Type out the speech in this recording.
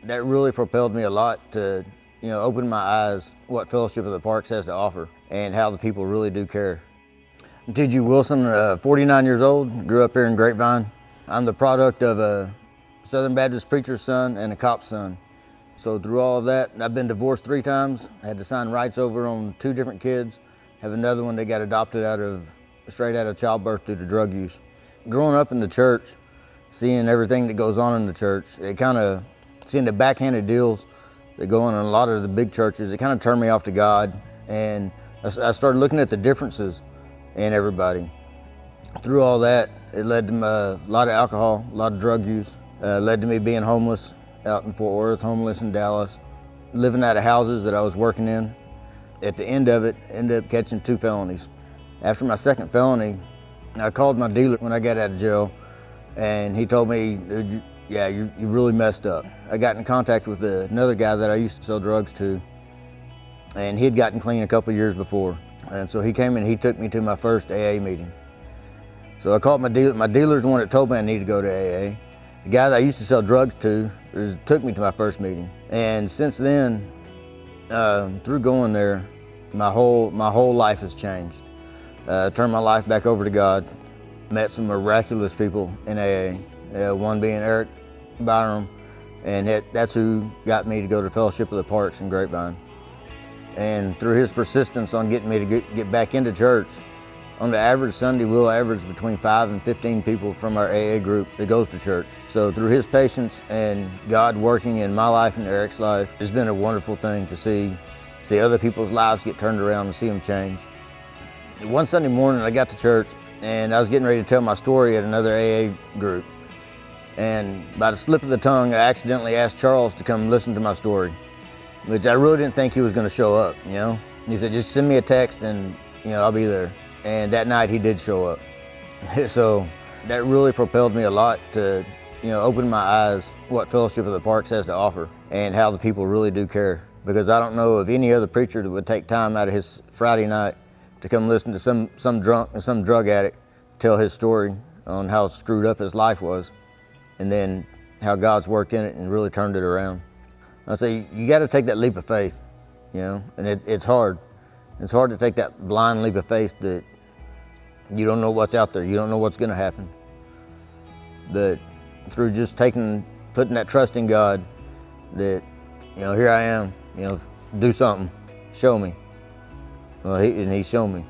That really propelled me a lot to, open my eyes what Fellowship of the Parks has to offer and how the people really do care. T.G. Wilson, 49 years old, grew up here in Grapevine. I'm the product of a Southern Baptist preacher's son and a cop's son. So through all of that, I've been divorced 3 times, had to sign rights over on 2 different kids, have another one that got adopted straight out of childbirth due to drug use. Growing up in the church, seeing everything that goes on in the church, it kind of, seeing the backhanded deals that go on in a lot of the big churches, it kind of turned me off to God, and I started looking at the differences in everybody. Through all that, it led to a lot of alcohol, a lot of drug use, led to me being homeless out in Fort Worth, homeless in Dallas, living out of houses that I was working in. At the end of it, ended up catching 2 felonies. After my second felony, I called my dealer when I got out of jail, and he told me, yeah, you really messed up. I got in contact with another guy that I used to sell drugs to, and he had gotten clean a couple years before. And so he came and he took me to my first AA meeting. So I called my dealer. My dealer's the one that told me I needed to go to AA. The guy that I used to sell drugs to took me to my first meeting. And since then, through going there, my whole life has changed. Turned my life back over to God. Met some miraculous people in AA. One being Eric Byram, and that's who got me to go to Fellowship of the Parks in Grapevine. And through his persistence on getting me to get back into church, on the average Sunday, we'll average between 5 and 15 people from our AA group that goes to church. So through his patience and God working in my life and Eric's life, it's been a wonderful thing to see other people's lives get turned around and see them change. One Sunday morning, I got to church, and I was getting ready to tell my story at another AA group. And by the slip of the tongue, I accidentally asked Charles to come listen to my story, which I really didn't think he was gonna show up, He said, just send me a text and, I'll be there. And that night he did show up. So that really propelled me a lot to, open my eyes what Fellowship of the Parks has to offer and how the people really do care. Because I don't know of any other preacher that would take time out of his Friday night to come listen to some drunk or some drug addict tell his story on how screwed up his life was, and then how God's worked in it and really turned it around. I say, you got to take that leap of faith, and it's hard. It's hard to take that blind leap of faith that you don't know what's out there, you don't know what's going to happen. But through just putting that trust in God, that, here I am, do something, show me. Well, he showed me.